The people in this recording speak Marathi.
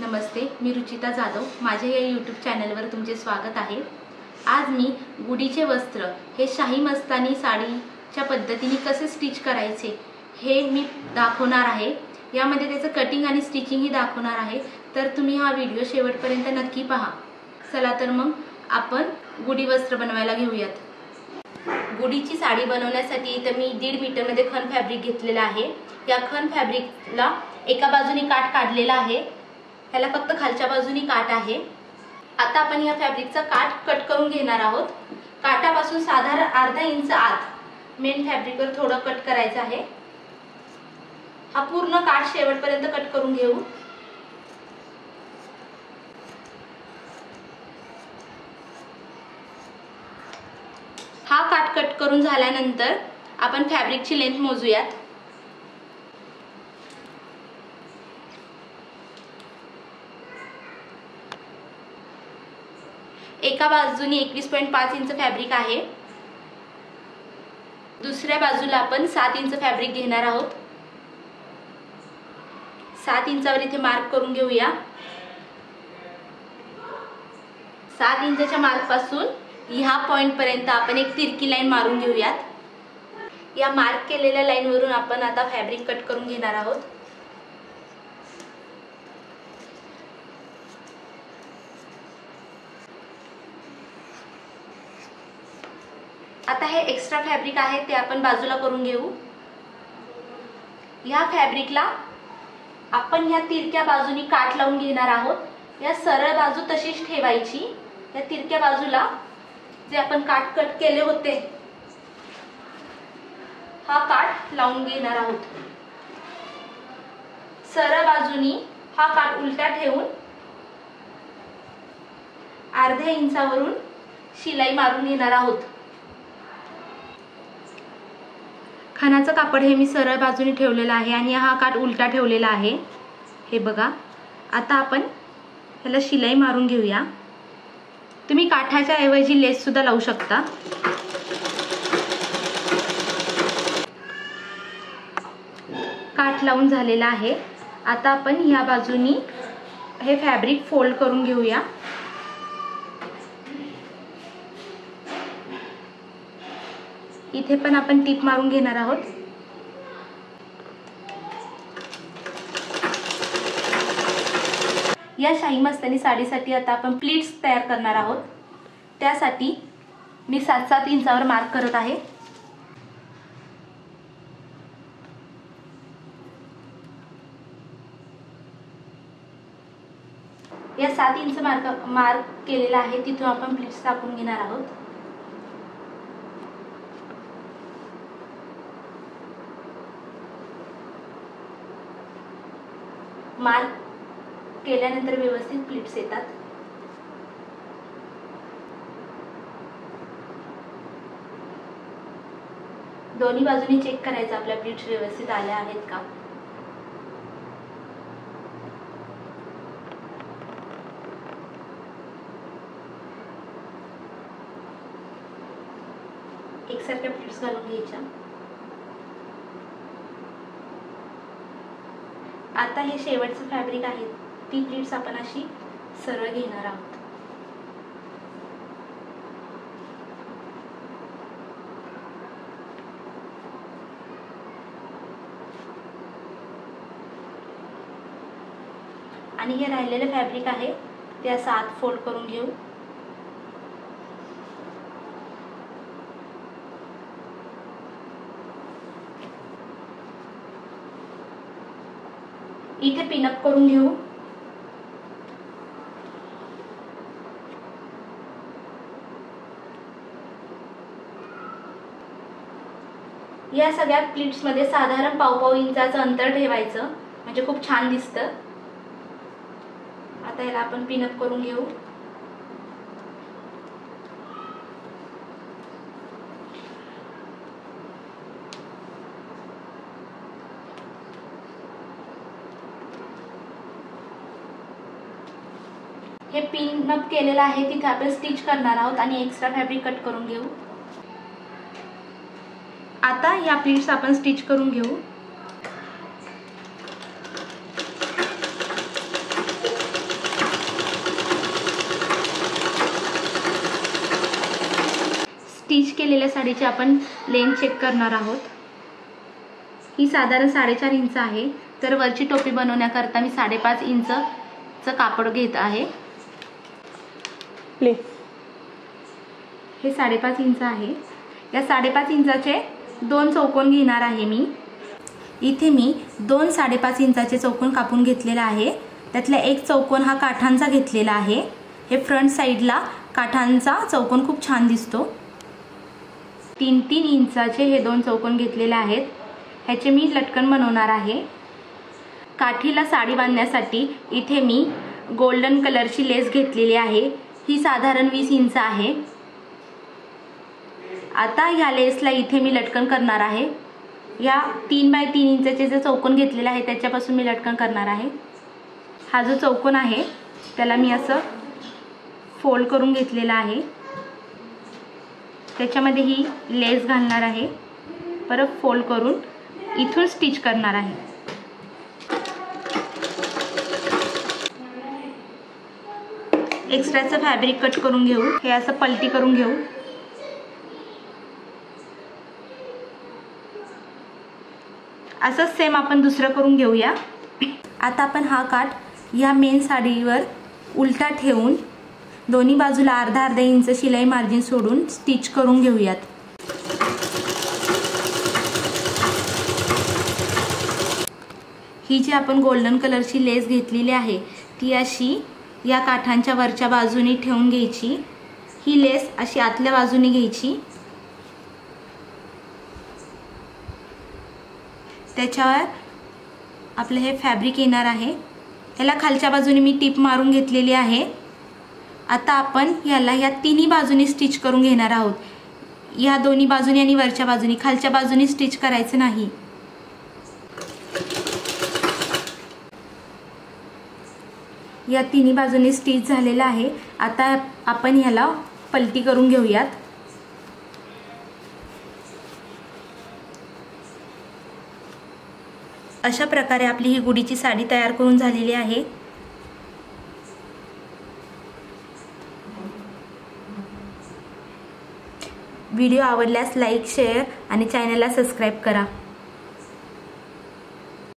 नमस्ते, मी रुचिता जाधव। माझ्या या यूट्यूब चॅनलवर तुमचे स्वागत आहे। आज मी गुढीचे वस्त्र हे शाही मस्तानी साडीच्या पद्धतीने कसे स्टिच करायचे हे मी दाखवणार आहे। यामध्ये त्याचं कटिंग आणि स्टिचिंग ही दाखवणार आहे, तर तुम्ही हा व्हिडिओ शेवटपर्यंत नक्की पहा। चला तर मग आपण गुढी वस्त्र बनवायला घेऊयात। गुढीची साडी बनवण्यासाठी इथे मी 1.5 मीटर मध्ये खण फॅब्रिक घेतलेला आहे। या खण फॅब्रिकला एका बाजूने काठ काढलेला आहे, ह्याला फक्त खालच्या बाजूने काठ आहे। आता आपण या फॅब्रिकचा काठ कट करून घेणार आहोत। काठापासून साधारण अर्धा इंच आत मेन फॅब्रिकवर थोडं कट करायचं आहे। हा पूर्ण काठ शेवटपर्यंत कट करून घेऊ। हा काठ कट करून झाल्यानंतर आपण फॅब्रिकची लेंथ मोजूयात। एका बाजूने 21.5 इंच फॅब्रिक आहे, दुसऱ्या बाजूला आपण 7 इंच फॅब्रिक घेणार आहोत। 7 इंचावर इथे मार्क करून घेऊया। 7 इंचच्या मार्क पासून ह्या पॉइंट पर्यंत आपण एक तिरकी लाईन मारून घेऊयात। या मार्क केलेल्या लाईन वरून आपण आता फॅब्रिक कट करून घेणार आहोत। आता हे एक्स्ट्रा फॅब्रिक आहे ते आपण बाजूला करून घेऊ। या फॅब्रिकला आपण या तिरक्या बाजूनी काठ लावून घेणार आहोत। या सरळ बाजू तशीच ठेवायची। या तिरक्या बाजूला जे आपण काठ कट केले होते हा काठ लावून घेणार आहोत। सरळ बाजूनी हा काठ उलटा ठेवून अर्ध्या इंचावरून शिलाई मारून घेणार आहोत। खणाचं कापड हे मी सरळ बाजूने ठेवलेलं आहे आणि हा काठ उलटा ठेवलेला आहे, हे बघा। आता आपण ह्याला शिलाई मारून घेऊया। तुम्ही काठाच्या ऐवजी लेस सुद्धा लावू शकता। काठ लावून झालेला आहे। आता आपण ह्या बाजूनी हे फॅब्रिक फोल्ड करून घेऊया। इथे पण आपण टीप मारून घेणार आहोत। या शाही मस्तानी साडीसाठी आता आपण प्लीट्स तयार करणार आहोत। त्यासाठी मी 7-7 इंचावर मार्क करत आहे। या 7 इंच मार्क केलेला आहे, तिथून आपण प्लीट्स टाकून घेणार आहोत। मार्क केल्यानंतर व्यवस्थित प्लीट्स येतात। दोन्ही बाजूनी चेक करायचं आपल्या प्लीट्स व्यवस्थित आल्या आहेत का। एकसारख्या प्लीट्स घालून घ्यायच्या। आता हे शेवटचं फॅब्रिक आहे, ती प्लीट्स आपण अशी सरळ घेणार आहोत। आणि हे राहिलेले फॅब्रिक आहे ते असं आत फोल्ड करून घेऊ। इथे पिनअप करून घेऊ। या सगळ्या प्लीट्स मध्ये साधारण पाव इंचाचं अंतर ठेवायचं, म्हणजे खूप छान दिसतं। आता याला आपण पिनअप करून घेऊ। हे पिन अप केलेलं आहे तिथे आपण स्टिच करणार आहोत आणि एक्स्ट्रा फॅब्रिक कट करून घेऊ। आता या प्लीट्स आपण स्टिच करून घेऊ। स्टिच केलेल्या साडीची आपण लेंथ चेक करणार आहोत। ही साधारण 4.5 इंच आहे, तर वरची टोपी बनवण्याकरता मी 5.5 इंचचं कापड घेत आहे। हे 5.5 इंच आहे। या 5.5 इंचाचे 2 चौकोन घेणार आहे मी। इथे मी 2 5.5 इंचाचे चौकोन कापून घेतलेला आहे। त्यातला एक चौकोन हा काठांचा घेतलेला आहे। हे फ्रंट साइडला काठांचा चौकोन खूप छान दिसतो। 3-3 इंचाचे हे 2 चौकोन घेतलेले आहेत। ह्याचे मी लटकन बनवणार आहे। काठीला साडी बांधण्यासाठी इथे मी गोल्डन कलरची लेस घेतलेली आहे। ही साधारण 20 इंच आहे। आता या लेसला इथे मी लटकन करणार आहे। या 3 बाय 3 इंचाचे जे चौकोन घेतलेले आहे त्याच्यापासून मी लटकन करणार आहे। हा जो चौकोन आहे त्याला मी असं फोल्ड करून घेतलेला आहे। त्याच्यामध्ये ही लेस घालणार आहे, परत फोल्ड करून इथून स्टिच करणार आहे। एक्स्ट्राचं फॅब्रिक कट करून घेऊ। हे असं पलटी करून घेऊ। असंच सेम आपण दुसरं करून घेऊया। आता आपण हा काठ या मेन साडीवर उलटा ठेवून दोन्ही बाजूला अर्धा इंच शिलाई मार्जिन सोडून स्टिच करून घेऊयात। ही जी आपण गोल्डन कलरची लेस घेतलेली आहे ती अशी या काठांच्या वरच्या बाजूने ठेवून घ्यायची। ही लेस अशी आतल्या बाजूने घ्यायची। त्याच्यावर आपलं हे फॅब्रिक येणार आहे। याला खालच्या बाजूने मी टिप मारून घेतलेली आहे। आता आपण याला या तिन्ही बाजूने स्टिच करून घेणार आहोत। या दोन्ही बाजूने आणि वरच्या बाजूने, खालच्या बाजूने स्टिच करायचं नाही। या तिन्ही बाजूने स्टिच झालेला आहे। आता आपण याला पलटी करून घेऊयात। अशा प्रकारे आपली ही गुढीची साडी तयार करून झालेली आहे। व्हिडिओ आवडल्यास लाईक, शेअर आणि चॅनलला सबस्क्राईब करा।